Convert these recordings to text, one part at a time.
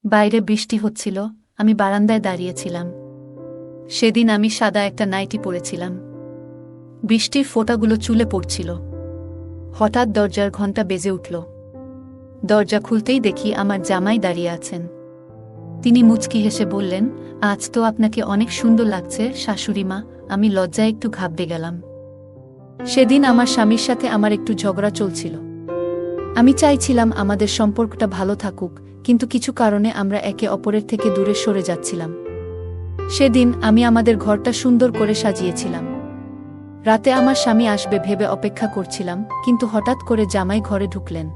বাইরে বৃষ্টি হচ্ছিল, আমি বারান্দায় দাঁড়িয়েছিলাম। সেদিন আমি সাদা একটা নাইটি পরেছিলাম। বৃষ্টির ফোঁটাগুলো চুলে পড়ছিল। হঠাৎ দরজার ঘণ্টা বেজে উঠল। দরজা খুলতেই দেখি আমার জামাই দাঁড়িয়ে আছেন। তিনি মুচকি হেসে বললেন, আজ তো আপনাকে অনেক সুন্দর লাগছে শাশুড়িমা। আমি লজ্জায় একটু ঘাবড়ে গেলাম। সেদিন আমার স্বামীর সাথে আমার একটু ঝগড়া চলছিল। আমি চাইছিলাম আমাদের সম্পর্কটা ভালো থাকুক, কিন্তু কিছু কারণে আমরা একে অপরের থেকে দূরে সরে যাচ্ছিলাম। সেদিন আমি আমাদের ঘরটা সুন্দর করে সাজিয়েছিলাম। রাতে আমার স্বামী আসবে ভেবে অপেক্ষা করছিলাম, কিন্তু হঠাৎ করে জামাই ঘরে ঢুকলেন।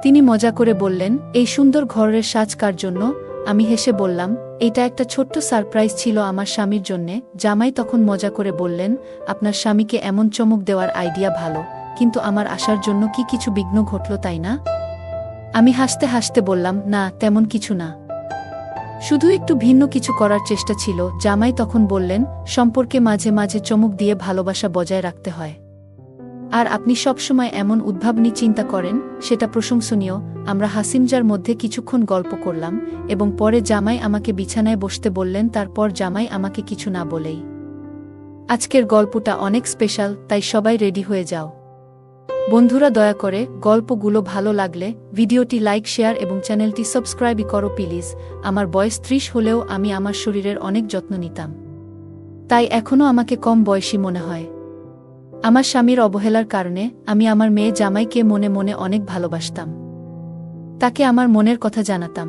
তিনি মজা করে বললেন, এই সুন্দর ঘরের সাজ কার জন্য? আমি হেসে বললাম, এটা একটা ছোট্ট সারপ্রাইজ ছিল আমার স্বামীর জন্যে। জামাই তখন মজা করে বললেন, আপনার স্বামীকে এমন চমক দেওয়ার আইডিয়া ভালো, কিন্তু আমার আসার জন্য কি কিছু বিঘ্ন ঘটল তাই না? আমি হাসতে হাসতে বললাম, না তেমন কিছু না, শুধু একটু ভিন্ন কিছু করার চেষ্টা ছিল। জামাই তখন বললেন, সম্পর্কে মাঝে মাঝে চমক দিয়ে ভালোবাসা বজায় রাখতে হয়। আর আপনি সবসময় এমন উদ্ভাবনী চিন্তা করেন, সেটা প্রশংসনীয়। আমরা হাসিমজার মধ্যে কিছুক্ষণ গল্প করলাম এবং পরে জামাই আমাকে বিছানায় বসতে বললেন। তারপর জামাই আমাকে কিছু না বলেই, আজকের গল্পটা অনেক স্পেশাল, তাই সবাই রেডি হয়ে যাও। বন্ধুরা, দয়া করে গল্পগুলো ভালো লাগলে ভিডিওটি লাইক, শেয়ার এবং চ্যানেলটি সাবস্ক্রাইব করো প্লিজ। আমার বয়স 30 হলেও আমি আমার শরীরের অনেক যত্ন নিতাম, তাই এখনও আমাকে কম বয়সী মনে হয়। আমার স্বামীর অবহেলার কারণে আমি আমার মেয়ে জামাইকে মনে মনে অনেক ভালোবাসতাম। তাকে আমার মনের কথা জানাতাম।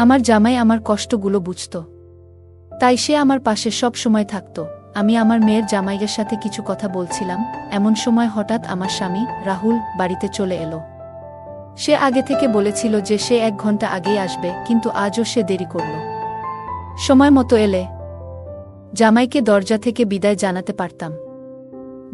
আমার জামাই আমার কষ্টগুলো বুঝত, তাই সে আমার পাশে সব সময় থাকত। আমি আমার মেয়ের জামাইয়ের সাথে কিছু কথা বলছিলাম, এমন সময় হঠাৎ আমার স্বামী রাহুল বাড়িতে চলে এলো। সে আগে থেকে বলেছিল যে সে 1 ঘন্টা আগেই আসবে, কিন্তু আজও সে দেরি করল। সময় মতো এলে জামাইকে দরজা থেকে বিদায় জানাতে পারতাম।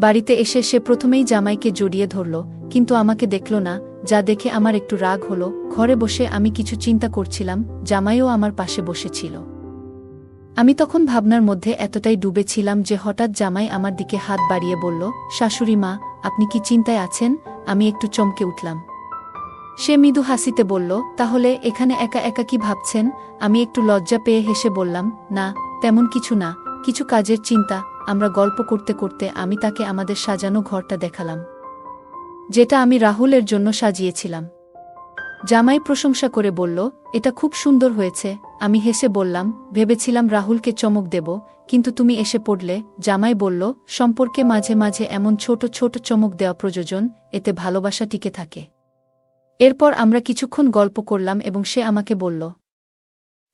বাড়িতে এসে সে প্রথমেই জামাইকে জড়িয়ে ধরল, কিন্তু আমাকে দেখল না, যা দেখে আমার একটু রাগ হলো। ঘরে বসে আমি কিছু চিন্তা করছিলাম, জামাইও আমার পাশে বসেছিল। আমি তখন ভাবনার মধ্যে এতটাই ডুবেছিলাম যে হঠাৎ জামাই আমার দিকে হাত বাড়িয়ে বলল, শাশুড়ি মা, আপনি কি চিন্তায় আছেন? আমি একটু চমকে উঠলাম। সে মৃদু হাসিতে বলল, তাহলে এখানে একা একা কি ভাবছেন? আমি একটু লজ্জা পেয়ে হেসে বললাম, না তেমন কিছু না, কিছু কাজের চিন্তা। আমরা গল্প করতে করতে আমি তাকে আমাদের সাজানো ঘরটা দেখালাম, যেটা আমি রাহুলের জন্য সাজিয়েছিলাম। জামাই প্রশংসা করে বলল, এটা খুব সুন্দর হয়েছে। আমি হেসে বললাম, ভেবেছিলাম রাহুলকে চমক দেব, কিন্তু তুমি এসে পড়লে। জামাই বলল, সম্পর্কে মাঝে মাঝে এমন ছোট ছোট চমক দেওয়া প্রয়োজন, এতে ভালোবাসা টিকে থাকে। এরপর আমরা কিছুক্ষণ গল্প করলাম এবং সে আমাকে বলল,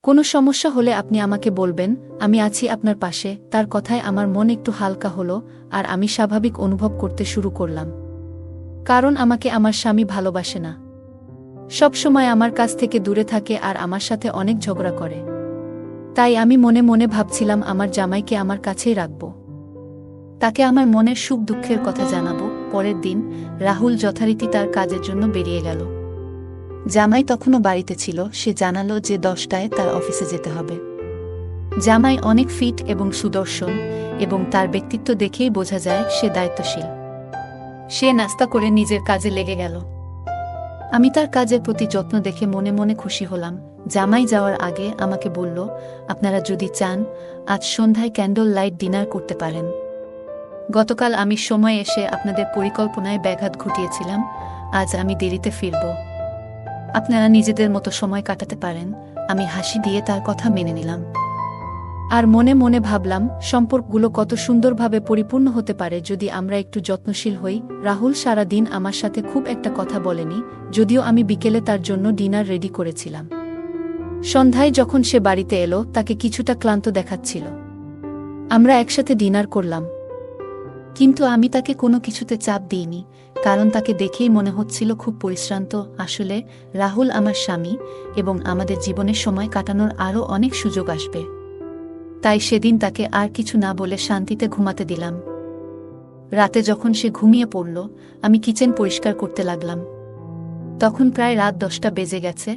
কোনো সমস্যা হলে আপনি আমাকে বলবেন, আমি আছি আপনার পাশে। তার কথায় আমার মন একটু হালকা হলো আর আমি স্বাভাবিক অনুভব করতে শুরু করলাম। কারণ আমাকে আমার স্বামী ভালোবাসে না, সব সময় আমার কাছ থেকে দূরে থাকে আর আমার সাথে অনেক ঝগড়া করে। তাই আমি মনে মনে ভাবছিলাম আমার জামাইকে আমার কাছেই রাখব, তাকে আমার মনের সুখ দুঃখের কথা জানাবো। পরের দিন রাহুল যথারীতি তার কাজের জন্য বেরিয়ে গেল। জামাই তখনও বাড়িতে ছিল। সে জানালো যে 10টায় তার অফিসে যেতে হবে। জামাই অনেক ফিট এবং সুদর্শন, এবং তার ব্যক্তিত্ব দেখেই বোঝা যায় সে দায়িত্বশীল। সে নাস্তা করে নিজের কাজে লেগে গেল। আমি তার কাজের প্রতি যত্ন দেখে মনে মনে খুশি হলাম। জামাই যাওয়ার আগে আমাকে বলল, আপনারা যদি চান আজ সন্ধ্যায় ক্যান্ডল লাইট ডিনার করতে পারেন। গতকাল আমি সময় এসে আপনাদের পরিকল্পনায় ব্যাঘাত ঘটিয়েছিলাম। আজ আমি দেরিতে ফিরব, আপনারা নিজেদের মতো সময় কাটাতে পারেন। আমি হাসি দিয়ে তার কথা মেনে নিলাম, আর মনে মনে ভাবলাম সম্পর্কগুলো কত সুন্দরভাবে পরিপূর্ণ হতে পারে যদি আমরা একটু যত্নশীল হই। রাহুল সারা দিন আমার সাথে খুব একটা কথা বলেনি, যদিও আমি বিকেলে তার জন্য ডিনার রেডি করেছিলাম। সন্ধ্যায় যখন সে বাড়িতে এলো, তাকে কিছুটা ক্লান্ত দেখাচ্ছিল। আমরা একসাথে ডিনার করলাম, কিন্তু আমি তাকে কোনো কিছুতে চাপ দিইনি, কারণ তাকে দেখেই মনে হচ্ছিল খুব পরিশ্রান্ত। আসলে রাহুল আমার স্বামী, এবং আমাদের জীবনে সময় কাটানোর আরও অনেক সুযোগ আসবে। তাই সেদিন তাকে আর কিছু না বলে শান্তিতে ঘুমাতে দিলাম। রাতে যখন সে ঘুমিয়ে পড়ল, আমি কিচেন পরিষ্কার করতে লাগলাম। তখন প্রায় রাত 10টা বেজে গেছে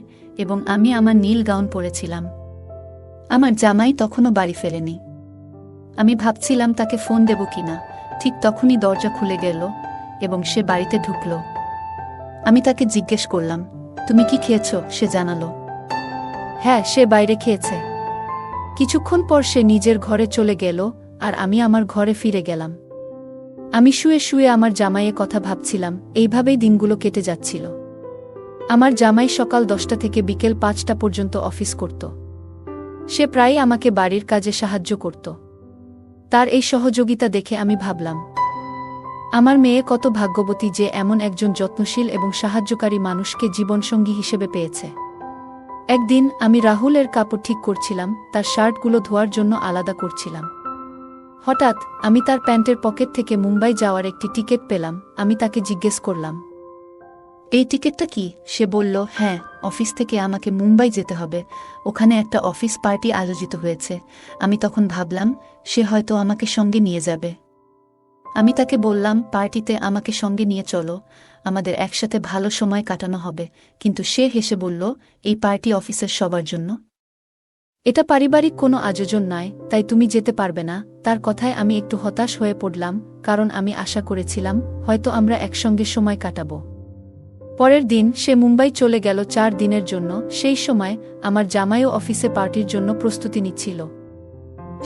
এবং আমি আমার নীল গাউন পরেছিলাম। আমার জামাই তখনও বাড়ি ফেরেনি। আমি ভাবছিলাম তাকে ফোন দেব কিনা। ঠিক তখনই দরজা খুলে গেল এবং সে বাড়িতে ঢুকল। আমি তাকে জিজ্ঞেস করলাম, তুমি কি খেয়েছ? সে জানালো, হ্যাঁ, সে বাইরে খেয়েছে। কিছুক্ষণ পর সে নিজের ঘরে চলে গেল, আর আমি আমার ঘরে ফিরে গেলাম। আমি শুয়ে শুয়ে আমার জামাইয়ের কথা ভাবছিলাম। এইভাবেই দিনগুলো কেটে যাচ্ছিল। আমার জামাই সকাল 10টা থেকে বিকেল 5টা পর্যন্ত অফিস করত। সে প্রায়ই আমাকে বাড়ির কাজে সাহায্য করত। তার এই সহযোগিতা দেখে আমি ভাবলাম, আমার মেয়ে কত ভাগ্যবতী যে এমন একজন যত্নশীল এবং সাহায্যকারী মানুষকে জীবনসঙ্গী হিসেবে পেয়েছে। একদিন আমি রাহুলের কাপড় ঠিক করছিলাম, তার শার্টগুলো ধোয়ার জন্য আলাদা করছিলাম। হঠাৎ আমি তার প্যান্টের পকেট থেকে মুম্বাই যাওয়ার একটি টিকিট পেলাম। আমি তাকে জিজ্ঞেস করলাম, এই টিকিটটা কি? সে বলল, হ্যাঁ, অফিস থেকে আমাকে মুম্বাই যেতে হবে, ওখানে একটা অফিস পার্টি আয়োজিত হয়েছে। আমি তখন ভাবলাম সে হয়তো আমাকে সঙ্গে নিয়ে যাবে। আমি তাকে বললাম, পার্টিতে আমাকে সঙ্গে নিয়ে চলো, আমাদের একসাথে ভালো সময় কাটানো হবে। কিন্তু সে হেসে বলল, এই পার্টি অফিসের সবার জন্য, এটা পারিবারিক কোনো আয়োজন নয়, তাই তুমি যেতে পারবে না। তার কথায় আমি একটু হতাশ হয়ে পড়লাম, কারণ আমি আশা করেছিলাম হয়তো আমরা একসঙ্গে সময় কাটাবো। পরের দিন সে মুম্বাই চলে গেল 4 দিনের জন্য। সেই সময় আমার জামাইও অফিসে পার্টির জন্য প্রস্তুতি নিচ্ছিল।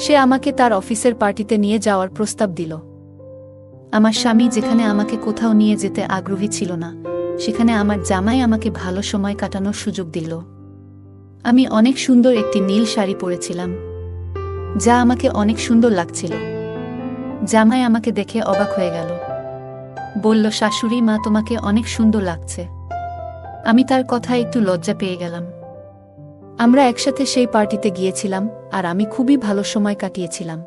সে আমাকে তার অফিসের পার্টিতে নিয়ে যাওয়ার প্রস্তাব দিল। আমার স্বামী যেখানে আমাকে কোথাও নিয়ে যেতে আগ্রহী ছিল না, সেখানে আমার জামাই আমাকে ভালো সময় কাটানোর সুযোগ দিল। আমি অনেক সুন্দর একটি নীল শাড়ি পরেছিলাম, যা আমাকে অনেক সুন্দর লাগছিল। জামাই আমাকে দেখে অবাক হয়ে গেল, বলল, শাশুড়ি মা, তোমাকে অনেক সুন্দর লাগছে। আমি তার কথায় একটু লজ্জা পেয়ে গেলাম। আমরা একসাথে সেই পার্টিতে গিয়েছিলাম, আর আমি খুবই ভালো সময় কাটিয়েছিলাম।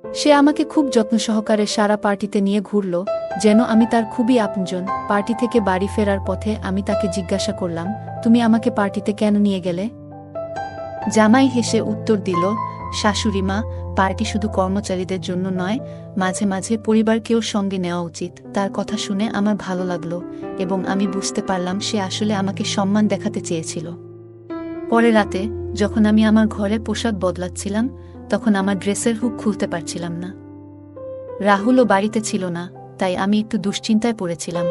সে আমাকে খুব যত্ন সহকারে সারা পার্টিতে নিয়ে ঘুরল, যেন আমি তার খুবই আপনজন। পার্টি থেকে বাড়ি ফেরার পথে আমি তাকে জিজ্ঞাসা করলাম, তুমি আমাকে পার্টিতে কেন নিয়ে গেলে? জামাই হেসে উত্তর দিল, শাশুড়ি মা, পার্টি শুধু কর্মচারীদের জন্য নয়, মাঝে মাঝে পরিবারকেও সঙ্গে নেওয়া উচিত। তার কথা শুনে আমার ভালো লাগলো, এবং আমি বুঝতে পারলাম সে আসলে আমাকে সম্মান দেখাতে চেয়েছিল। পরে রাতে যখন আমি আমার ঘরে পোশাক বদলাচ্ছিলাম, তখন আমার ড্রেসের হুক খুলতে পারছিলাম না। রাহুলও বাড়িতে ছিল না, তাই আমি একটু দুশ্চিন্তায় পড়েছিলাম।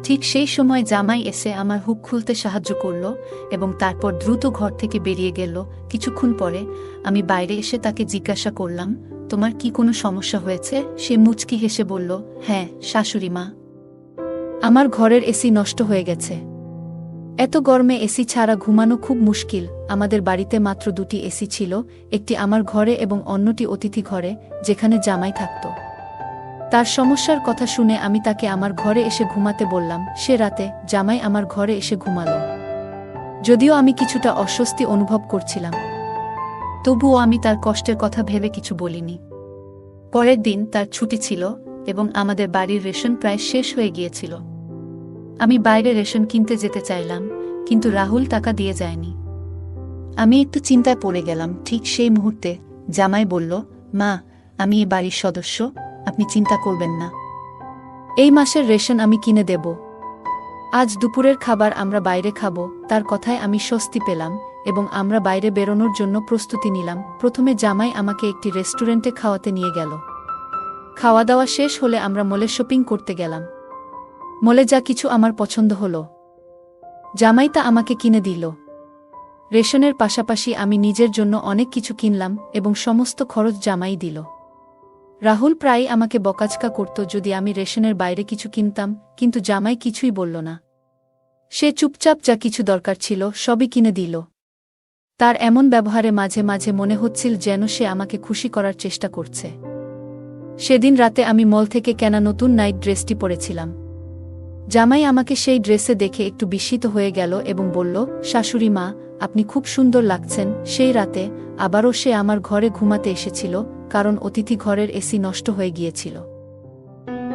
ঠিক সেই সময় জামাই এসে আমার হুক খুলতে সাহায্য করল এবং তারপর দ্রুত ঘর থেকে বেরিয়ে গেল। কিছুক্ষণ পরে আমি বাইরে এসে তাকে জিজ্ঞাসা করলাম, তোমার কি কোনো সমস্যা হয়েছে? সে মুচকি হেসে বলল, হ্যাঁ শাশুড়ি মা, আমার ঘরের এসি নষ্ট হয়ে গেছে। এত গরমে এসি ছাড়া ঘুমানো খুব মুশকিল। আমাদের বাড়িতে মাত্র 2টি এসি ছিল, একটি আমার ঘরে এবং অন্যটি অতিথি ঘরে, যেখানে জামাই থাকত। তার সমস্যার কথা শুনে আমি তাকে আমার ঘরে এসে ঘুমাতে বললাম। সে রাতে জামাই আমার ঘরে এসে ঘুমালো। যদিও আমি কিছুটা অস্বস্তি অনুভব করছিলাম, তবুও আমি তার কষ্টের কথা ভেবে কিছু বলিনি। পরের দিন তার ছুটি ছিল এবং আমাদের বাড়ির রেশন প্রায় শেষ হয়ে গিয়েছিল। আমি বাইরে রেশন কিনতে যেতে চাইলাম, কিন্তু রাহুল টাকা দিয়ে যায়নি। আমি একটু চিন্তায় পড়ে গেলাম। ঠিক সেই মুহূর্তে জামাই বলল, মা, আমি এই বাড়ির সদস্য, আপনি চিন্তা করবেন না, এই মাসের রেশন আমি কিনে দেব। আজ দুপুরের খাবার আমরা বাইরে খাবো। তার কথায় আমি স্বস্তি পেলাম এবং আমরা বাইরে বেরোনোর জন্য প্রস্তুতি নিলাম। প্রথমে জামাই আমাকে একটি রেস্টুরেন্টে খাওয়াতে নিয়ে গেল। খাওয়া দাওয়া শেষ হলে আমরা মলে শপিং করতে গেলাম। মলে যা কিছু আমার পছন্দ হলো, জামাই তা আমাকে কিনে দিল। রেশনের পাশাপাশি আমি নিজের জন্য অনেক কিছু কিনলাম এবং সমস্ত খরচ জামাই দিল। রাহুল প্রায়ই আমাকে বকাঝকা করত যদি আমি রেশনের বাইরে কিছু কিনতাম, কিন্তু জামাই কিছুই বলল না। সে চুপচাপ যা কিছু দরকার ছিল সবই কিনে দিল। তার এমন ব্যবহারে মাঝে মাঝে মনে হচ্ছিল যেন সে আমাকে খুশি করার চেষ্টা করছে। সেদিন রাতে আমি মল থেকে কেনা নতুন নাইট ড্রেসটি পরেছিলাম। জামাই আমাকে সেই ড্রেসে দেখে একটু বিস্মিত হয়ে গেল এবং বলল, শাশুড়ি মা, আপনি খুব সুন্দর লাগছেন। সেই রাতে আবারও সে আমার ঘরে ঘুমাতে এসেছিল, কারণ অতিথি ঘরের এসি নষ্ট হয়ে গিয়েছিল।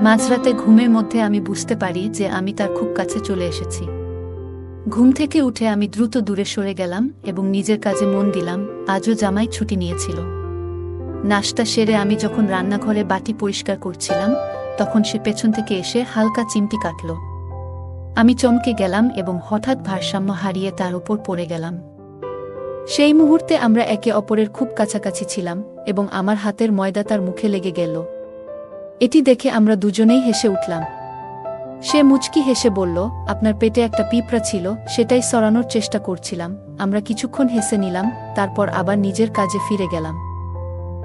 মাঝরাতে ঘুমের মধ্যে আমি বুঝতে পারি যে আমি তার খুব কাছে চলে এসেছি। ঘুম থেকে উঠে আমি দ্রুত দূরে সরে গেলাম এবং নিজের কাজে মন দিলাম। আজও জামাই ছুটি নিয়েছিল। নাশতা সেরে আমি যখন রান্নাঘরে বাটি পরিষ্কার করছিলাম, তখন সে পেছন থেকে এসে হালকা চিমটি কাটল। আমি চমকে গেলাম এবং হঠাৎ ভারসাম্য হারিয়ে তার উপর পড়ে গেলাম। সেই মুহূর্তে আমরা একে অপরের খুব কাছাকাছি ছিলাম এবং আমার হাতের ময়দা তার মুখে লেগে গেল। এটি দেখে আমরা দুজনেই হেসে উঠলাম। সে মুচকি হেসে বলল, আপনার পেটে একটা পিঁপড়া ছিল, সেটাই সরানোর চেষ্টা করছিলাম। আমরা কিছুক্ষণ হেসে নিলাম, তারপর আবার নিজের কাজে ফিরে গেলাম।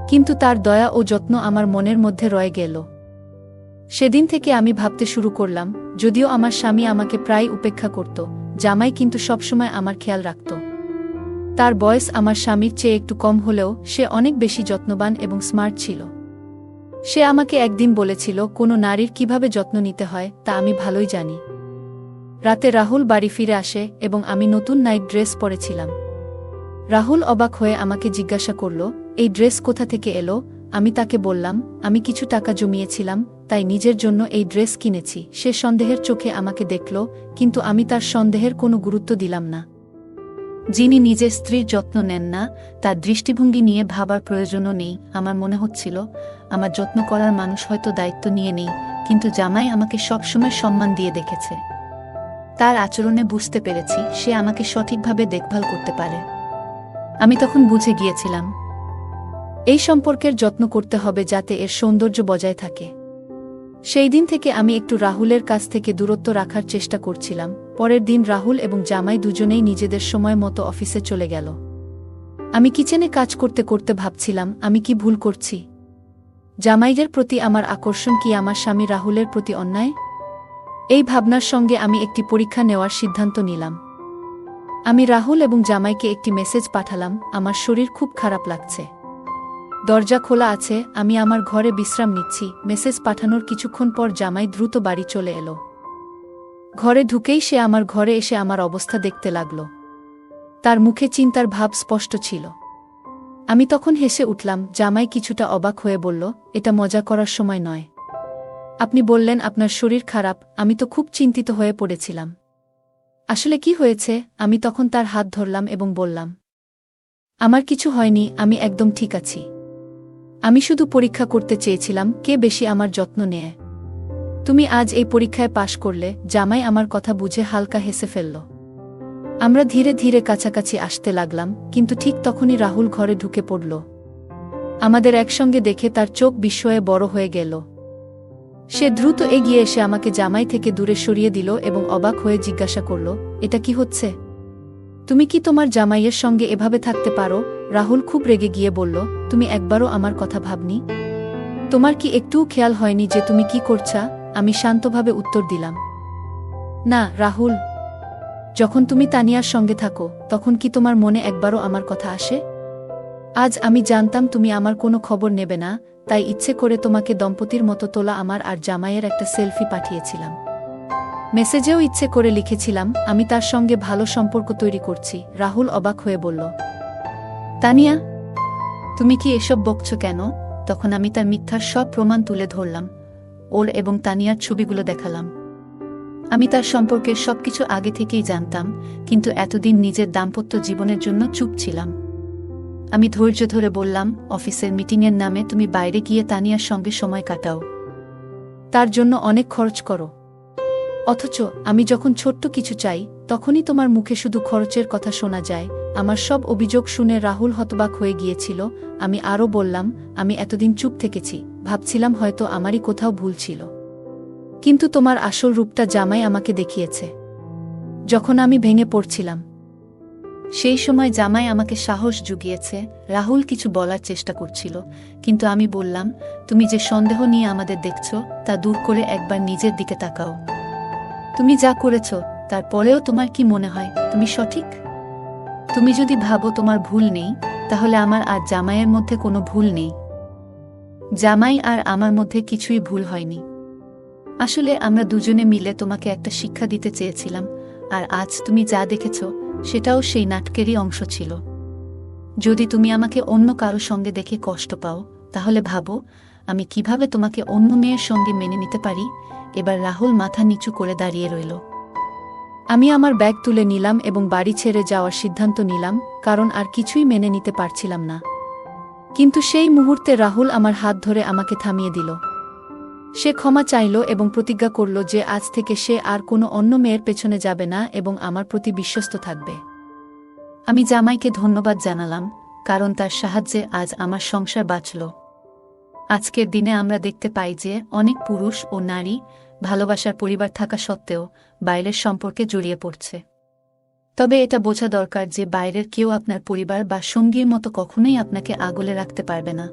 কিন্তু তার দয়া ও যত্ন আমার মনের মধ্যে রয়ে গেল। সেদিন থেকে আমি ভাবতে শুরু করলাম, যদিও আমার স্বামী আমাকে প্রায় উপেক্ষা করত, জামাই কিন্তু সবসময় আমার খেয়াল রাখত। তার বয়স আমার স্বামীর চেয়ে একটু কম হলেও সে অনেক বেশি যত্নবান এবং স্মার্ট ছিল। সে আমাকে একদিন বলেছিল, কোনো নারীর কিভাবে যত্ন নিতে হয় তা আমি ভালোই জানি। রাতে রাহুল বাড়ি ফিরে আসে এবং আমি নতুন নাইট ড্রেস পরেছিলাম। রাহুল অবাক হয়ে আমাকে জিজ্ঞাসা করল, এই ড্রেস কোথা থেকে এলো? আমি তাকে বললাম, আমি কিছু টাকা জমিয়েছিলাম, তাই নিজের জন্য এই ড্রেস কিনেছি। সে সন্দেহের চোখে আমাকে দেখল, কিন্তু আমি তার সন্দেহের কোনো গুরুত্ব দিলাম না। যিনি নিজের স্ত্রীর যত্ন নেন না, তার দৃষ্টিভঙ্গি নিয়ে ভাবার প্রয়োজনও নেই। আমার মনে হচ্ছিল, আমার যত্ন করার মানুষ হয়তো দায়িত্ব নিয়ে নেই, কিন্তু জামাই আমাকে সবসময় সম্মান দিয়ে দেখেছে। তার আচরণে বুঝতে পেরেছি সে আমাকে সঠিকভাবে দেখভাল করতে পারে। আমি তখন বুঝে গিয়েছিলাম, এই সম্পর্কের যত্ন করতে হবে যাতে এর সৌন্দর্য বজায় থাকে। সেই দিন থেকে আমি একটু রাহুলের কাছ থেকে দূরত্ব রাখার চেষ্টা করছিলাম। পরের দিন রাহুল এবং জামাই দুজনেই নিজেদের সময় মতো অফিসে চলে গেল। আমি কিচেনে কাজ করতে করতে ভাবছিলাম, আমি কি ভুল করছি? জামাইদের প্রতি আমার আকর্ষণ কি আমার স্বামী রাহুলের প্রতি অন্যায়? এই ভাবনার সঙ্গে আমি একটি পরীক্ষা নেওয়ার সিদ্ধান্ত নিলাম। আমি রাহুল এবং জামাইকে একটি মেসেজ পাঠালাম, আমার শরীর খুব খারাপ লাগছে। দরজা খোলা আছে, আমি আমার ঘরে বিশ্রাম নিচ্ছি। মেসেজ পাঠানোর কিছুক্ষণ পর জামাই দ্রুত বাড়ি চলে এলো। ঘরে ঢুকেই সে আমার ঘরে এসে আমার অবস্থা দেখতে লাগল। তার মুখে চিন্তার ভাব স্পষ্ট ছিল। আমি তখন হেসে উঠলাম। জামাই কিছুটা অবাক হয়ে বলল, এটা মজা করার সময় নয়। আপনি বললেন আপনার শরীর খারাপ, আমি তো খুব চিন্তিত হয়ে পড়েছিলাম। আসলে কি হয়েছে? আমি তখন তার হাত ধরলাম এবং বললাম, আমার কিছু হয়নি, আমি একদম ঠিক আছি। আমি শুধু পরীক্ষা করতে চেয়েছিলাম কে বেশি আমার যত্ন নেয়। তুমি আজ এই পরীক্ষায় পাশ করলে। জামাই আমার কথা বুঝে হালকা হেসে ফেলল। আমরা ধীরে ধীরে কাছাকাছি আসতে লাগলাম, কিন্তু ঠিক তখনই রাহুল ঘরে ঢুকে পড়ল। আমাদের একসঙ্গে দেখে তার চোখ বিস্ময়ে বড় হয়ে গেল। সে দ্রুত এগিয়ে এসে আমাকে জামাই থেকে দূরে সরিয়ে দিল এবং অবাক হয়ে জিজ্ঞাসা করল, এটা কি হচ্ছে? তুমি কি তোমার জামাইয়ের সঙ্গে এভাবে থাকতে পারো? রাহুল খুব রেগে গিয়ে বলল, তুমি একবারও আমার কথা ভাবনি? তোমার কি একটুও খেয়াল হয়নি যে তুমি কি করছা? আমি শান্তভাবে উত্তর দিলাম, না রাহুল। যখন তুমি তানিয়ার সঙ্গে থাকো তখন কি তোমার মনে একবারও আমার কথা আসে? আজ আমি জানতাম তুমি আমার কোনো খবর নেবে না, তাই ইচ্ছে করে তোমাকে দম্পতির মতো তোলা আমার আর জামাইয়ের একটা সেলফি পাঠিয়েছিলাম। মেসেজেও ইচ্ছে করে লিখেছিলাম, আমি তার সঙ্গে ভালো সম্পর্ক তৈরি করছি। রাহুল অবাক হয়ে বলল, তানিয়া, তুমি কি এসব বকছো কেন? তখন আমি তার মিথ্যার সব প্রমাণ তুলে ধরলাম। ওর এবং তানিয়ার ছবিগুলো দেখালাম। আমি তার সম্পর্কের সবকিছু আগে থেকেই জানতাম, কিন্তু এতদিন নিজের দাম্পত্য জীবনের জন্য চুপ ছিলাম। আমি ধৈর্য ধরে বললাম, অফিসের মিটিংয়ের নামে তুমি বাইরে গিয়ে তানিয়ার সঙ্গে সময় কাটাও, তার জন্য অনেক খরচ করো। অথচ আমি যখন ছোট্ট কিছু চাই তখনই তোমার মুখে শুধু খরচের কথা শোনা যায়। আমার সব অভিযোগ শুনে রাহুল হতবাক হয়ে গিয়েছিল। আমি আরও বললাম, আমি এতদিন চুপ থেকেছি, ভাবছিলাম হয়তো আমারই কোথাও ভুল ছিল। কিন্তু তোমার আসল রূপটা জামাই আমাকে দেখিয়েছে যখন আমি ভেঙে পড়ছিলাম। সেই সময় জামাই আমাকে সাহস জুগিয়েছে। রাহুল কিছু বলার চেষ্টা করছিল, কিন্তু আমি বললাম, তুমি যে সন্দেহ নিয়ে আমাদের দেখছ তা দূর করে একবার নিজের দিকে তাকাও। তুমি যা করেছ তারপরেও তোমার কি মনে হয় তুমি সঠিক? তুমি যদি ভাবো তোমার ভুল নেই, তাহলে আমার আর জামাইয়ের মধ্যে কোনো ভুল নেই। জামাই আর আমার মধ্যে কিছুই ভুল হয়নি। আসলে আমরা দুজনে মিলে তোমাকে একটা শিক্ষা দিতে চেয়েছিলাম, আর আজ তুমি যা দেখেছ সেটাও সেই নাটকেরই অংশ ছিল। যদি তুমি আমাকে অন্য কারো সঙ্গে দেখে কষ্ট পাও, তাহলে ভাবো আমি কিভাবে তোমাকে অন্য মেয়ের সঙ্গে মেনে নিতে পারি। এবার রাহুল মাথা নিচু করে দাঁড়িয়ে রইল। আমি আমার ব্যাগ তুলে নিলাম এবং বাড়ি ছেড়ে যাওয়ার সিদ্ধান্ত নিলাম, কারণ আর কিছুই মেনে নিতে পারছিলাম না। কিন্তু সেই মুহূর্তে রাহুল আমার হাত ধরে আমাকে থামিয়ে দিল। সে ক্ষমা চাইল এবং প্রতিজ্ঞা করল যে আজ থেকে সে আর কোনো অন্য মেয়ের পেছনে যাবে না এবং আমার প্রতি বিশ্বস্ত থাকবে। আমি জামাইকে ধন্যবাদ জানালাম, কারণ তার সাহায্যে আজ আমার সংসার বাঁচল। আজকের দিনে আমরা দেখতে পাই যে অনেক পুরুষ ও নারী ভালোবাসার পরিবার থাকা সত্ত্বেও বাইরের সম্পর্কে জড়িয়ে পড়ছে। তবে এটা বোঝা দরকার যে বাইরের কেউ আপনার পরিবার বা সঙ্গীর মতো কখনোই আপনাকে আগলে রাখতে পারবে না।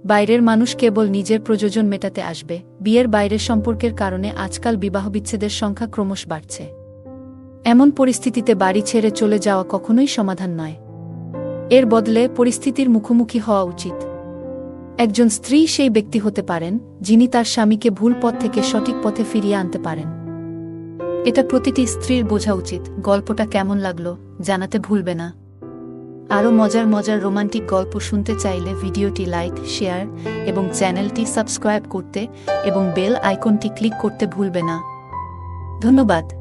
বাইরের মানুষ কেবল নিজের প্রয়োজন মেটাতে আসবে। বিয়ের বাইরের সম্পর্কের কারণে আজকাল বিবাহবিচ্ছেদের সংখ্যা ক্রমশ বাড়ছে। এমন পরিস্থিতিতে বাড়ি ছেড়ে চলে যাওয়া কখনোই সমাধান নয়। এর বদলে পরিস্থিতির মুখোমুখি হওয়া উচিত। একজন স্ত্রী সেই ব্যক্তি হতে পারেন যিনি তার স্বামীকে ভুল পথ থেকে সঠিক পথে ফিরিয়ে আনতে পারেন। এটা প্রতিটি স্ত্রীর বোঝা উচিত। গল্পটা কেমন লাগলো জানাতে ভুলবে না। আরও মজার মজার রোমান্টিক গল্প শুনতে চাইলে ভিডিওটি লাইক, শেয়ার এবং চ্যানেলটি সাবস্ক্রাইব করতে এবং বেল আইকনটি ক্লিক করতে ভুলবে না। ধন্যবাদ।